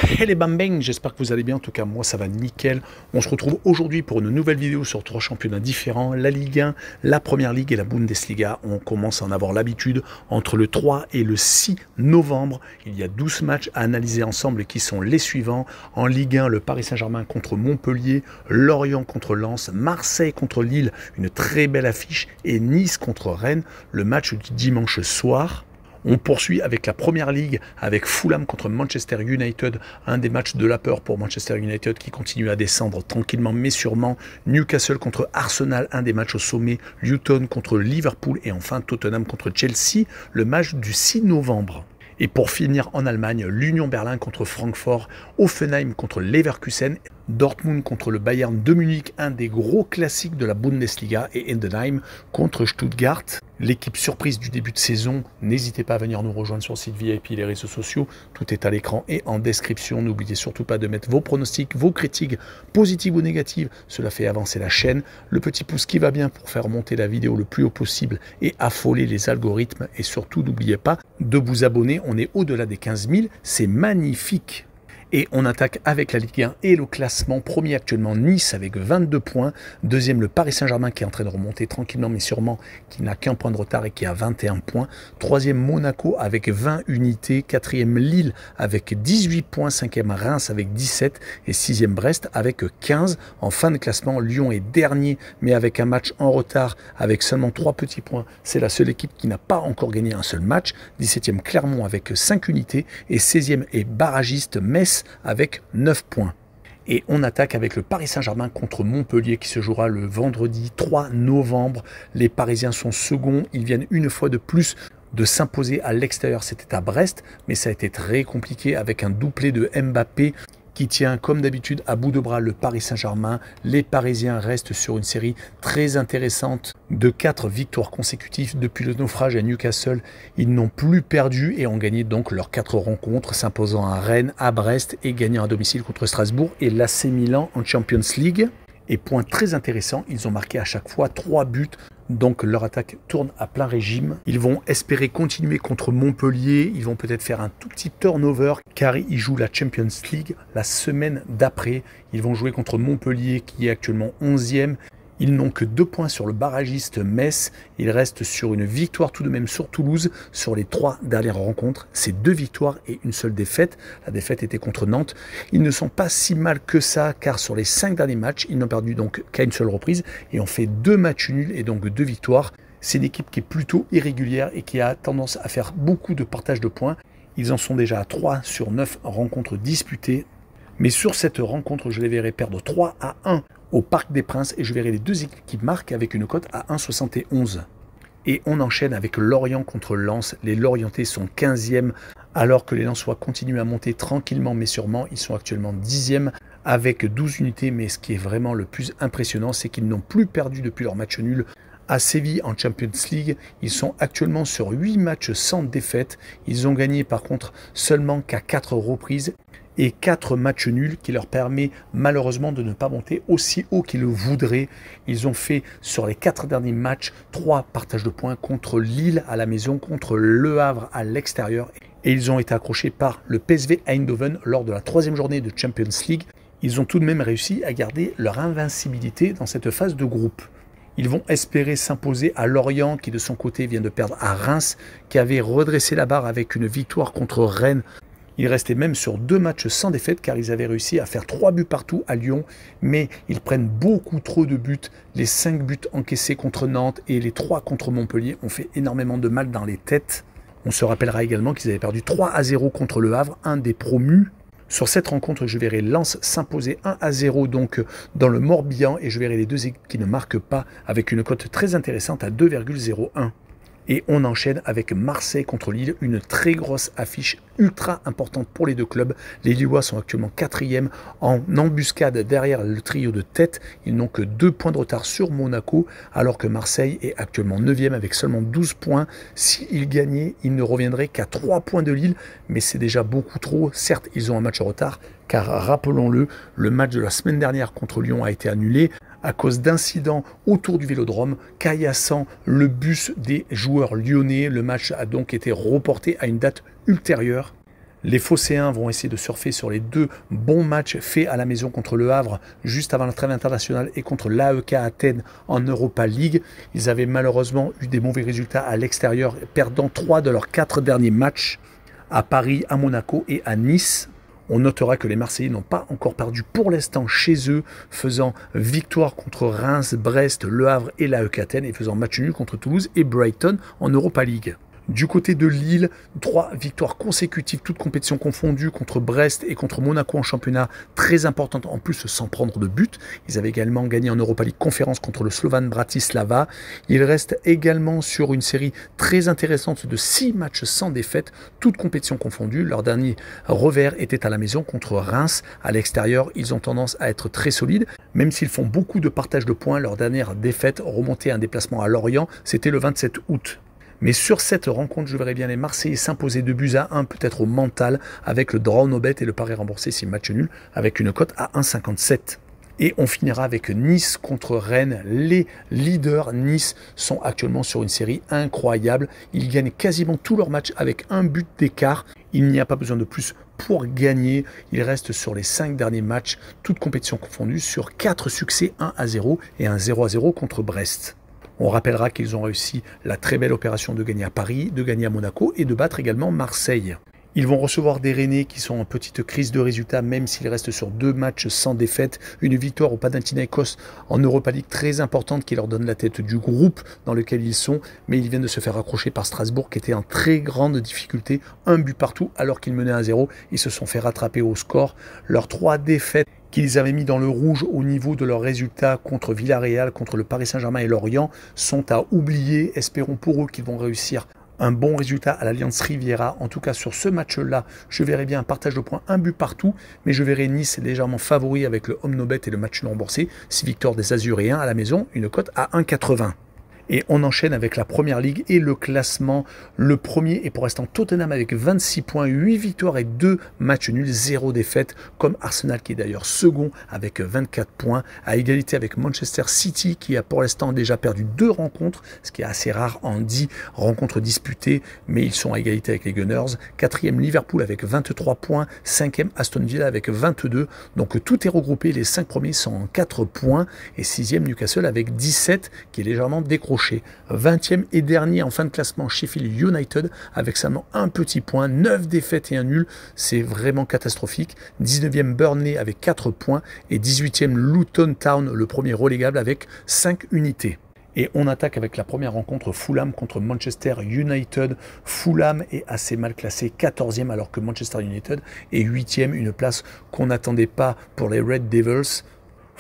Hey les bambins, j'espère que vous allez bien, en tout cas moi ça va nickel. On se retrouve aujourd'hui pour une nouvelle vidéo sur trois championnats différents, la Ligue 1, la Première Ligue et la Bundesliga. On commence à en avoir l'habitude, entre le 3 et le 6 novembre, il y a 12 matchs à analyser ensemble qui sont les suivants. En Ligue 1, le Paris Saint-Germain contre Montpellier, Lorient contre Lens, Marseille contre Lille, une très belle affiche, et Nice contre Rennes, le match du dimanche soir. On poursuit avec la Première Ligue, avec Fulham contre Manchester United, un des matchs de la peur pour Manchester United qui continue à descendre tranquillement mais sûrement. Newcastle contre Arsenal, un des matchs au sommet. Luton contre Liverpool et enfin Tottenham contre Chelsea, le match du 6 novembre. Et pour finir en Allemagne, l'Union Berlin contre Francfort, Hoffenheim contre Leverkusen, Dortmund contre le Bayern de Munich, un des gros classiques de la Bundesliga, et Heidenheim contre Stuttgart. L'équipe surprise du début de saison, n'hésitez pas à venir nous rejoindre sur le site VIP et les réseaux sociaux, tout est à l'écran et en description. N'oubliez surtout pas de mettre vos pronostics, vos critiques, positives ou négatives, cela fait avancer la chaîne. Le petit pouce qui va bien pour faire monter la vidéo le plus haut possible et affoler les algorithmes. Et surtout, n'oubliez pas de vous abonner, on est au-delà des 15 000, c'est magnifique. Et on attaque avec la Ligue 1 et le classement. Premier actuellement Nice avec 22 points. Deuxième le Paris Saint-Germain qui est en train de remonter tranquillement mais sûrement, qui n'a qu'un point de retard et qui a 21 points. Troisième Monaco avec 20 unités. Quatrième Lille avec 18 points. Cinquième Reims avec 17. Et sixième Brest avec 15. En fin de classement, Lyon est dernier mais avec un match en retard avec seulement 3 petits points. C'est la seule équipe qui n'a pas encore gagné un seul match. 17e Clermont avec 5 unités. Et 16e est barragiste Metz avec 9 points. Et on attaque avec le Paris Saint-Germain contre Montpellier qui se jouera le vendredi 3 novembre. Les Parisiens sont seconds, ils viennent une fois de plus de s'imposer à l'extérieur, c'était à Brest, mais ça a été très compliqué avec un doublé de Mbappé qui tient comme d'habitude à bout de bras le Paris Saint-Germain. Les Parisiens restent sur une série très intéressante de 4 victoires consécutives depuis le naufrage à Newcastle. Ils n'ont plus perdu et ont gagné donc leurs 4 rencontres, s'imposant à Rennes, à Brest et gagnant à domicile contre Strasbourg et l'AC Milan en Champions League. Et point très intéressant, ils ont marqué à chaque fois 3 buts. Donc leur attaque tourne à plein régime. Ils vont espérer continuer contre Montpellier. Ils vont peut-être faire un tout petit turnover car ils jouent la Champions League la semaine d'après. Ils vont jouer contre Montpellier qui est actuellement 11e. Ils n'ont que 2 points sur le barragiste Metz. Ils restent sur une victoire tout de même sur Toulouse sur les 3 dernières rencontres. C'est 2 victoires et une seule défaite. La défaite était contre Nantes. Ils ne sont pas si mal que ça car sur les 5 derniers matchs, ils n'ont perdu donc qu'à une seule reprise et ont fait 2 matchs nuls et donc 2 victoires. C'est une équipe qui est plutôt irrégulière et qui a tendance à faire beaucoup de partage de points. Ils en sont déjà à 3 sur 9 rencontres disputées. Mais sur cette rencontre, je les verrai perdre 3-1 au Parc des Princes et je verrai les deux équipes qui marquent avec une cote à 1,71. Et on enchaîne avec Lorient contre Lens. Les Lorientais sont 15e alors que les Lensois continuent à monter tranquillement mais sûrement. Ils sont actuellement 10e avec 12 unités. Mais ce qui est vraiment le plus impressionnant, c'est qu'ils n'ont plus perdu depuis leur match nul à Séville en Champions League. Ils sont actuellement sur 8 matchs sans défaite. Ils ont gagné par contre seulement qu'à 4 reprises et 4 matchs nuls qui leur permet malheureusement de ne pas monter aussi haut qu'ils le voudraient. Ils ont fait sur les 4 derniers matchs 3 partages de points contre Lille à la maison, contre Le Havre à l'extérieur. Et ils ont été accrochés par le PSV Eindhoven lors de la 3e journée de Champions League. Ils ont tout de même réussi à garder leur invincibilité dans cette phase de groupe. Ils vont espérer s'imposer à Lorient qui de son côté vient de perdre à Reims, qui avait redressé la barre avec une victoire contre Rennes. Ils restaient même sur 2 matchs sans défaite car ils avaient réussi à faire 3 buts partout à Lyon. Mais ils prennent beaucoup trop de buts. Les 5 buts encaissés contre Nantes et les 3 contre Montpellier ont fait énormément de mal dans les têtes. On se rappellera également qu'ils avaient perdu 3-0 contre Le Havre, un des promus. Sur cette rencontre, je verrai Lens s'imposer 1-0 donc dans le Morbihan et je verrai les deux équipes qui ne marquent pas avec une cote très intéressante à 2,01. Et on enchaîne avec Marseille contre Lille, une très grosse affiche ultra importante pour les deux clubs. Les Lillois sont actuellement 4e en embuscade derrière le trio de tête. Ils n'ont que 2 points de retard sur Monaco, alors que Marseille est actuellement 9e avec seulement 12 points. S'ils gagnaient, ils ne reviendraient qu'à 3 points de Lille, mais c'est déjà beaucoup trop. Certes, ils ont un match en retard, car rappelons-le, le match de la semaine dernière contre Lyon a été annulé à cause d'incidents autour du Vélodrome, caillassant le bus des joueurs lyonnais. Le match a donc été reporté à une date ultérieure. Les Phocéens vont essayer de surfer sur les deux bons matchs faits à la maison contre le Havre juste avant la trêve internationale et contre l'AEK Athènes en Europa League. Ils avaient malheureusement eu des mauvais résultats à l'extérieur, perdant 3 de leurs 4 derniers matchs à Paris, à Monaco et à Nice. On notera que les Marseillais n'ont pas encore perdu pour l'instant chez eux, faisant victoire contre Reims, Brest, Le Havre et l'AEK Athènes et faisant match nul contre Toulouse et Brighton en Europa League. Du côté de Lille, 3 victoires consécutives, toutes compétitions confondues, contre Brest et contre Monaco en championnat, très importantes en plus sans prendre de but. Ils avaient également gagné en Europa League conférence contre le Slovan Bratislava. Ils restent également sur une série très intéressante de 6 matchs sans défaite, toutes compétitions confondues. Leur dernier revers était à la maison contre Reims. À l'extérieur, ils ont tendance à être très solides. Même s'ils font beaucoup de partage de points, leur dernière défaite remontée à un déplacement à Lorient, c'était le 27 août. Mais sur cette rencontre, je verrais bien les Marseillais s'imposer 2-1, peut-être au mental, avec le draw no bet et le pari remboursé si match nul, avec une cote à 1,57. Et on finira avec Nice contre Rennes. Les leaders Nice sont actuellement sur une série incroyable. Ils gagnent quasiment tous leurs matchs avec un but d'écart. Il n'y a pas besoin de plus pour gagner. Ils restent sur les 5 derniers matchs, toutes compétitions confondues, sur 4 succès, 1-0 et un 0-0 contre Brest. On rappellera qu'ils ont réussi la très belle opération de gagner à Paris, de gagner à Monaco et de battre également Marseille. Ils vont recevoir des Rennais qui sont en petite crise de résultats, même s'ils restent sur 2 matchs sans défaite. Une victoire au Panathinaikos en Europa League très importante qui leur donne la tête du groupe dans lequel ils sont. Mais ils viennent de se faire accrocher par Strasbourg qui était en très grande difficulté. Un but partout alors qu'ils menaient 1-0. Ils se sont fait rattraper au score. Leurs 3 défaites qu'ils avaient mis dans le rouge au niveau de leurs résultats contre Villarreal, contre le Paris Saint-Germain et Lorient sont à oublier. Espérons pour eux qu'ils vont réussir un bon résultat à l'Alliance Riviera. En tout cas, sur ce match-là, je verrai bien un partage de points, un but partout, mais je verrai Nice légèrement favori avec le home no bet et le match non remboursé. 6 victoires des Azuréens à la maison, une cote à 1,80. Et on enchaîne avec la Première Ligue et le classement. Le premier est pour l'instant Tottenham avec 26 points, 8 victoires et 2 matchs nuls, 0 défaite, comme Arsenal qui est d'ailleurs second avec 24 points, à égalité avec Manchester City qui a pour l'instant déjà perdu 2 rencontres, ce qui est assez rare en 10 rencontres disputées, mais ils sont à égalité avec les Gunners. 4e Liverpool avec 23 points, 5e Aston Villa avec 22, donc tout est regroupé, les 5 premiers sont en 4 points, et 6e Newcastle avec 17 qui est légèrement décroché. 20e et dernier en fin de classement Sheffield United avec seulement un petit point, 9 défaites et un nul, c'est vraiment catastrophique. 19e Burnley avec 4 points et 18e Luton Town, le premier relégable avec 5 unités. Et on attaque avec la première rencontre Fulham contre Manchester United. Fulham est assez mal classé, 14e alors que Manchester United est 8e, une place qu'on n'attendait pas pour les Red Devils.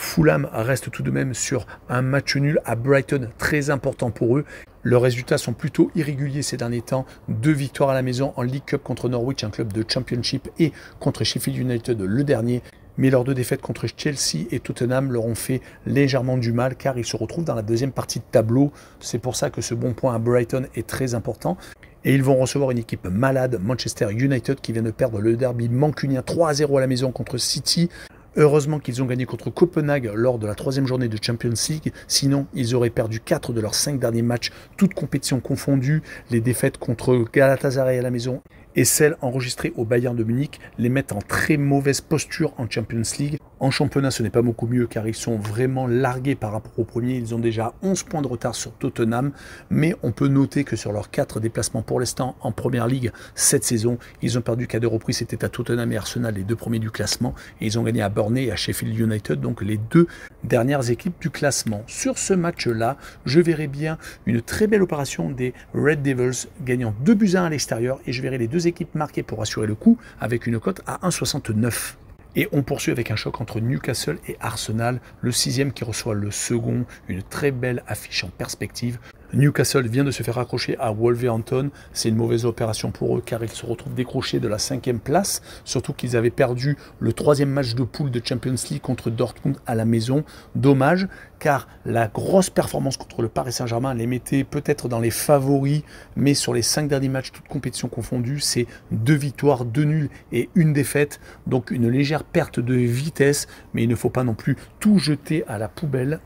Fulham reste tout de même sur un match nul à Brighton, très important pour eux. Leurs résultats sont plutôt irréguliers ces derniers temps. 2 victoires à la maison en League Cup contre Norwich, un club de Championship, et contre Sheffield United, le dernier. Mais leurs 2 défaites contre Chelsea et Tottenham leur ont fait légèrement du mal car ils se retrouvent dans la deuxième partie de tableau. C'est pour ça que ce bon point à Brighton est très important. Et ils vont recevoir une équipe malade, Manchester United, qui vient de perdre le derby mancunien 3-0 à la maison contre City. Heureusement qu'ils ont gagné contre Copenhague lors de la 3e journée de Champions League, sinon ils auraient perdu 4 de leurs 5 derniers matchs, toutes compétitions confondues. Les défaites contre Galatasaray à la maison et celles enregistrées au Bayern de Munich les mettent en très mauvaise posture en Champions League. En championnat, ce n'est pas beaucoup mieux car ils sont vraiment largués par rapport au premier. Ils ont déjà 11 points de retard sur Tottenham, mais on peut noter que sur leurs 4 déplacements pour l'instant en Première Ligue cette saison, ils ont perdu qu'à 2 reprises. C'était à Tottenham et Arsenal, les 2 premiers du classement, et ils ont gagné à Burnley et à Sheffield United, donc les 2 dernières équipes du classement. Sur ce match-là, je verrai bien une très belle opération des Red Devils gagnant 2-1 à l'extérieur, et je verrai les 2 équipes marquées pour assurer le coup avec une cote à 1,69. Et on poursuit avec un choc entre Newcastle et Arsenal, le 6e qui reçoit le second, une très belle affiche en perspective. Newcastle vient de se faire accrocher à Wolverhampton, c'est une mauvaise opération pour eux car ils se retrouvent décrochés de la 5e place, surtout qu'ils avaient perdu le 3e match de poule de Champions League contre Dortmund à la maison. Dommage car la grosse performance contre le Paris Saint-Germain les mettait peut-être dans les favoris, mais sur les 5 derniers matchs, toutes compétitions confondues, c'est 2 victoires, 2 nuls et 1 défaite, donc une légère perte de vitesse, mais il ne faut pas non plus tout jeter à la poubelle.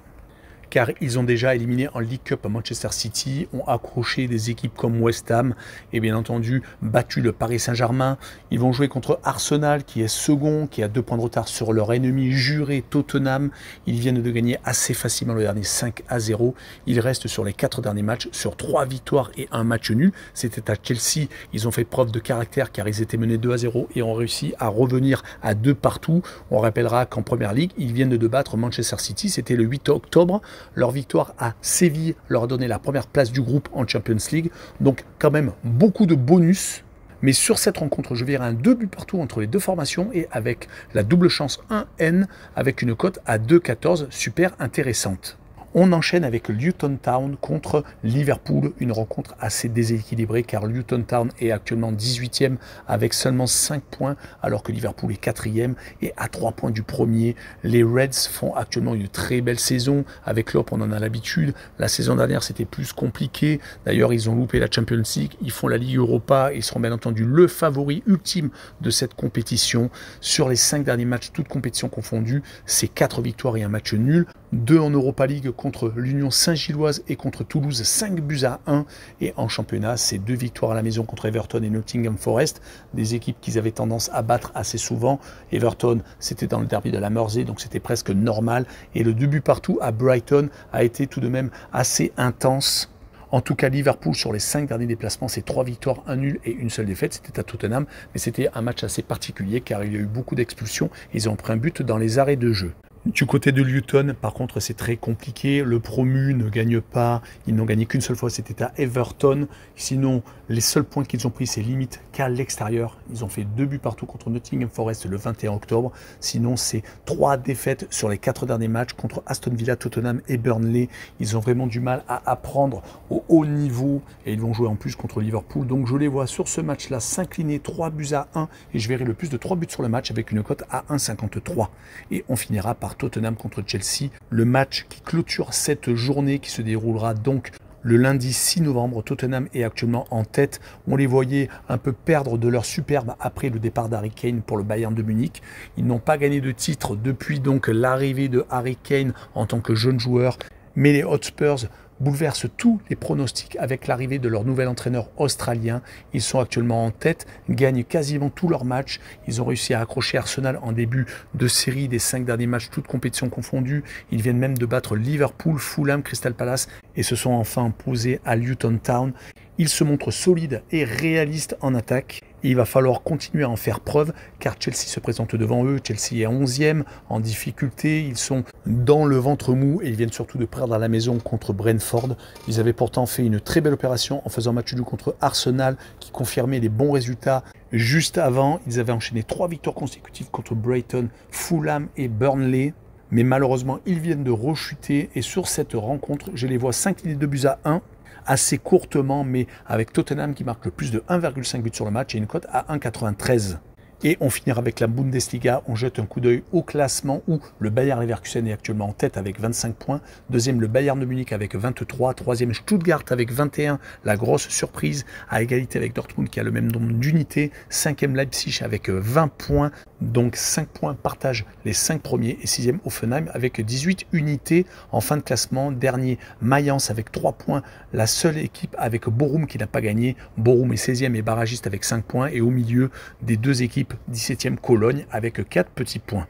car ils ont déjà éliminé en League Cup Manchester City, ont accroché des équipes comme West Ham et bien entendu battu le Paris Saint-Germain. Ils vont jouer contre Arsenal qui est second, qui a 2 points de retard sur leur ennemi juré Tottenham. Ils viennent de gagner assez facilement le dernier 5-0. Ils restent sur les 4 derniers matchs sur 3 victoires et 1 match nul. C'était à Chelsea, ils ont fait preuve de caractère car ils étaient menés 2-0 et ont réussi à revenir à 2 partout. On rappellera qu'en Première Ligue, ils viennent de battre Manchester City, c'était le 8 octobre. Leur victoire à Séville leur a donné la première place du groupe en Champions League. Donc quand même beaucoup de bonus. Mais sur cette rencontre, je verrai un 2 buts partout entre les deux formations et avec la double chance 1N avec une cote à 2,14 super intéressante. On enchaîne avec Luton Town contre Liverpool, une rencontre assez déséquilibrée car Luton Town est actuellement 18e avec seulement 5 points alors que Liverpool est 4e et à 3 points du premier. Les Reds font actuellement une très belle saison, avec Klopp on en a l'habitude. La saison dernière c'était plus compliqué, d'ailleurs ils ont loupé la Champions League, ils font la Ligue Europa, ils seront bien entendu le favori ultime de cette compétition. Sur les 5 derniers matchs, toutes compétitions confondues, c'est 4 victoires et un match nul. 2 en Europa League contre l'Union Saint-Gilloise et contre Toulouse, 5-1. Et en championnat, c'est 2 victoires à la maison contre Everton et Nottingham Forest, des équipes qu'ils avaient tendance à battre assez souvent. Everton, c'était dans le derby de la Mersey, donc c'était presque normal. Et le 2 buts partout à Brighton a été tout de même assez intense. En tout cas, Liverpool, sur les 5 derniers déplacements, c'est 3 victoires, 1 nul et une seule défaite. C'était à Tottenham, mais c'était un match assez particulier car il y a eu beaucoup d'expulsions. Ils ont pris un but dans les arrêts de jeu. Du côté de Luton, par contre, c'est très compliqué. Le promu ne gagne pas. Ils n'ont gagné qu'une seule fois, c'était à Everton. Sinon, les seuls points qu'ils ont pris, c'est limite qu'à l'extérieur. Ils ont fait 2 buts partout contre Nottingham Forest le 21 octobre. Sinon, c'est 3 défaites sur les 4 derniers matchs contre Aston Villa, Tottenham et Burnley. Ils ont vraiment du mal à apprendre au haut niveau et ils vont jouer en plus contre Liverpool. Donc, je les vois sur ce match-là s'incliner 3-1 et je verrai le plus de 3 buts sur le match avec une cote à 1,53. Et on finira par Tottenham contre Chelsea, le match qui clôture cette journée qui se déroulera donc le lundi 6 novembre. Tottenham est actuellement en tête. On les voyait un peu perdre de leur superbe après le départ d'Harry Kane pour le Bayern de Munich. Ils n'ont pas gagné de titre depuis donc l'arrivée de Harry Kane en tant que jeune joueur. Mais les Hotspurs bouleversent tous les pronostics avec l'arrivée de leur nouvel entraîneur australien. Ils sont actuellement en tête, gagnent quasiment tous leurs matchs. Ils ont réussi à accrocher Arsenal en début de série des 5 derniers matchs, toutes compétitions confondues. Ils viennent même de battre Liverpool, Fulham, Crystal Palace et se sont enfin imposés à Luton Town. Ils se montrent solides et réalistes en attaque. Et il va falloir continuer à en faire preuve car Chelsea se présente devant eux. Chelsea est 11e en difficulté. Ils sont dans le ventre mou et ils viennent surtout de perdre à la maison contre Brentford. Ils avaient pourtant fait une très belle opération en faisant match nul contre Arsenal qui confirmait les bons résultats. Juste avant, ils avaient enchaîné 3 victoires consécutives contre Brighton, Fulham et Burnley. Mais malheureusement, ils viennent de rechuter et sur cette rencontre, je les vois s'incliner 2-1. Assez courtement, mais avec Tottenham qui marque le plus de 1,5 buts sur le match et une cote à 1,93. Et on finira avec la Bundesliga. On jette un coup d'œil au classement où le Bayer Leverkusen est actuellement en tête avec 25 points. Deuxième, le Bayern de Munich avec 23. Troisième, Stuttgart avec 21. La grosse surprise à égalité avec Dortmund qui a le même nombre d'unités. Cinquième, Leipzig avec 20 points. Donc 5 points partagent les 5 premiers. Et sixième, Hoffenheim avec 18 unités. En fin de classement, dernier, Mayence avec 3 points. La seule équipe avec Bochum qui n'a pas gagné. Bochum est 16e et barragiste avec 5 points. Et au milieu des deux équipes, 17e Cologne avec 4 petits points.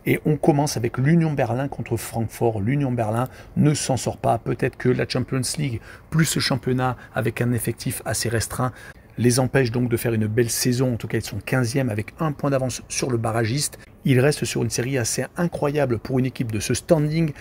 Et on commence avec l'Union Berlin contre Francfort. L'Union Berlin ne s'en sort pas. Peut-être que la Champions League plus ce championnat avec un effectif assez restreint les empêche donc de faire une belle saison. En tout cas, ils sont 15e avec 1 point d'avance sur le barragiste. Ils restent sur une série assez incroyable pour une équipe de ce standing.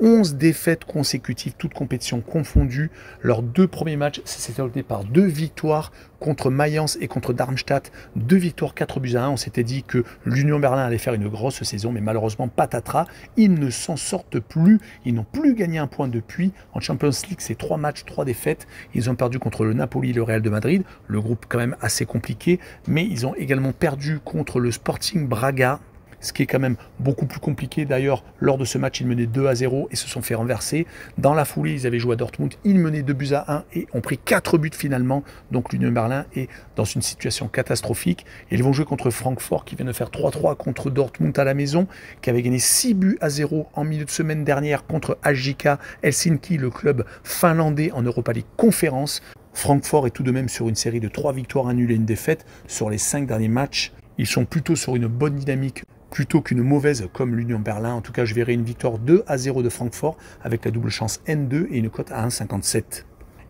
11 défaites consécutives, toutes compétitions confondues. Leurs 2 premiers matchs, s'est terminé par 2 victoires contre Mayence et contre Darmstadt. 2 victoires, 4-1. On s'était dit que l'Union Berlin allait faire une grosse saison, mais malheureusement, patatras. Ils ne s'en sortent plus. Ils n'ont plus gagné un point depuis. En Champions League, c'est 3 matchs, 3 défaites. Ils ont perdu contre le Napoli et le Real de Madrid. Le groupe quand même assez compliqué. Mais ils ont également perdu contre le Sporting Braga. ce qui est quand même beaucoup plus compliqué. D'ailleurs, lors de ce match, ils menaient 2-0 et se sont fait renverser. Dans la foulée, ils avaient joué à Dortmund, ils menaient 2-1 et ont pris 4 buts finalement. Donc l'Union Berlin est dans une situation catastrophique. Et ils vont jouer contre Francfort qui vient de faire 3-3 contre Dortmund à la maison, qui avait gagné 6-0 en milieu de semaine dernière contre HJK Helsinki, le club finlandais en Europa League Conférence. Francfort est tout de même sur une série de 3 victoires, 1 nul et 1 défaite sur les 5 derniers matchs. Ils sont plutôt sur une bonne dynamique plutôt qu'une mauvaise comme l'Union Berlin. En tout cas, je verrai une victoire 2-0 de Francfort avec la double chance N2 et une cote à 1,57.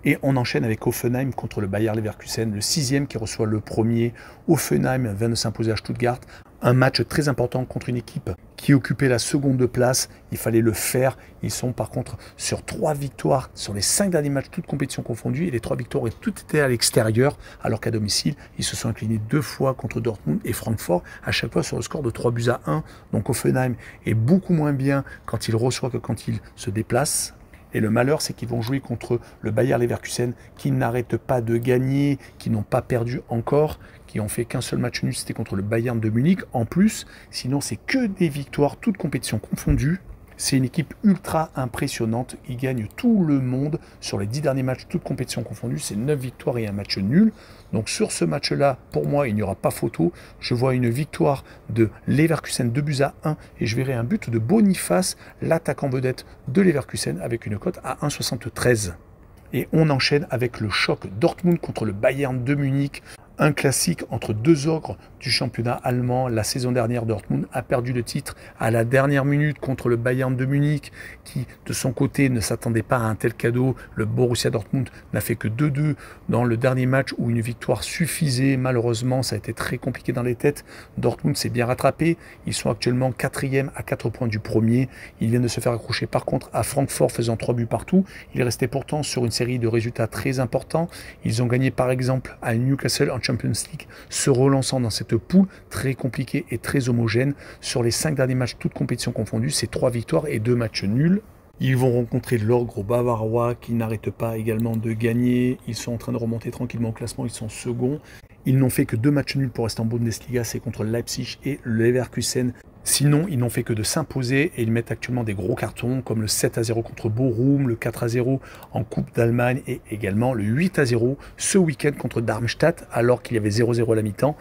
Et on enchaîne avec Hoffenheim contre le Bayer Leverkusen, le 6e qui reçoit le premier. Hoffenheim vient de s'imposer à Stuttgart. Un match très important contre une équipe qui occupait la seconde place. Il fallait le faire. Ils sont par contre sur 3 victoires sur les 5 derniers matchs, toutes compétitions confondues. Et les 3 victoires et tout était à l'extérieur. Alors qu'à domicile, ils se sont inclinés 2 fois contre Dortmund et Francfort, à chaque fois sur le score de 3-1. Donc Hoffenheim est beaucoup moins bien quand il reçoit que quand il se déplace. Et le malheur, c'est qu'ils vont jouer contre le Bayer Leverkusen, qui n'arrête pas de gagner, qui n'ont pas perdu encore, qui ont fait qu'un seul match nul, c'était contre le Bayern de Munich. En plus, sinon, c'est que des victoires, toutes compétitions confondues. C'est une équipe ultra impressionnante. Ils gagnent tout le monde sur les 10 derniers matchs, toutes compétitions confondues. C'est 9 victoires et un match nul. Donc sur ce match-là, pour moi, il n'y aura pas photo. Je vois une victoire de Leverkusen 2-1 et je verrai un but de Boniface, l'attaquant vedette de Leverkusen, avec une cote à 1,73. Et on enchaîne avec le choc Dortmund contre le Bayern de Munich. Un classique entre deux ogres du championnat allemand. La saison dernière, Dortmund a perdu le titre à la dernière minute contre le Bayern de Munich, qui de son côté ne s'attendait pas à un tel cadeau. Le Borussia Dortmund n'a fait que 2-2 dans le dernier match où une victoire suffisait. Malheureusement, ça a été très compliqué dans les têtes. Dortmund s'est bien rattrapé. Ils sont actuellement 4e à 4 points du premier. Ils viennent de se faire accrocher par contre à Francfort, faisant 3 buts partout. Ils restaient pourtant sur une série de résultats très importants. Ils ont gagné par exemple à Newcastle en Champions League, se relançant dans cette poule très compliquée et très homogène. Sur les 5 derniers matchs, toutes compétitions confondues, c'est 3 victoires et 2 matchs nuls. Ils vont rencontrer l'ogre bavarois qui n'arrête pas également de gagner. Ils sont en train de remonter tranquillement au classement, ils sont seconds. Ils n'ont fait que 2 matchs nuls pour rester en Bundesliga, c'est contre Leipzig et le Leverkusen. Sinon, ils n'ont fait que de s'imposer et ils mettent actuellement des gros cartons comme le 7-0 contre Bochum, le 4-0 en Coupe d'Allemagne et également le 8-0 ce week-end contre Darmstadt alors qu'il y avait 0-0 à la mi-temps.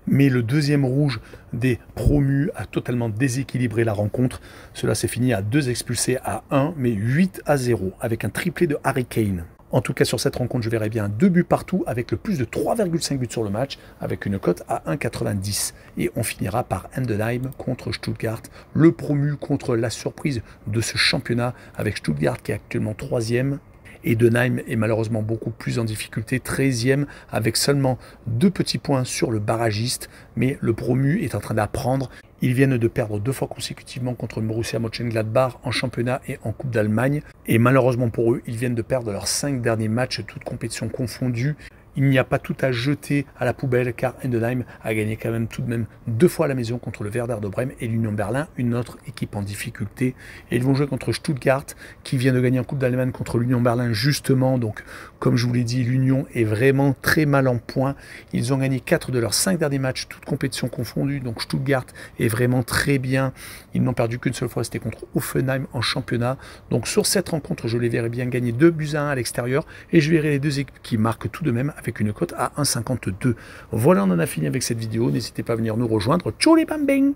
Mais le deuxième rouge des promus a totalement déséquilibré la rencontre. Cela s'est fini à 2 expulsés à 1, mais 8-0 avec un triplé de Harry Kane. En tout cas, sur cette rencontre, je verrai bien 2 buts partout avec le plus de 3,5 buts sur le match avec une cote à 1,90. Et on finira par Heidenheim contre Stuttgart, le promu contre la surprise de ce championnat avec Stuttgart qui est actuellement 3e. Heidenheim est malheureusement beaucoup plus en difficulté, 13e avec seulement 2 petits points sur le barragiste. Mais le promu est en train d'apprendre. Ils viennent de perdre 2 fois consécutivement contre le Borussia Mönchengladbach en championnat et en Coupe d'Allemagne. Et malheureusement pour eux, ils viennent de perdre leurs 5 derniers matchs, toutes compétitions confondues. Il n'y a pas tout à jeter à la poubelle car Heidenheim a gagné quand même tout de même 2 fois à la maison contre le Werder de Brême et l'Union Berlin, une autre équipe en difficulté. Et ils vont jouer contre Stuttgart qui vient de gagner en Coupe d'Allemagne contre l'Union Berlin justement. Donc comme je vous l'ai dit, l'Union est vraiment très mal en point. Ils ont gagné 4 de leurs 5 derniers matchs, toutes compétitions confondues. Donc Stuttgart est vraiment très bien. Ils n'ont perdu qu'une seule fois, c'était contre Hoffenheim en championnat. Donc sur cette rencontre, je les verrai bien gagner 2-1 à l'extérieur et je verrai les 2 équipes qui marquent tout de même avec une cote à 1,52. Voilà, on en a fini avec cette vidéo. N'hésitez pas à venir nous rejoindre. Tchou les bambing!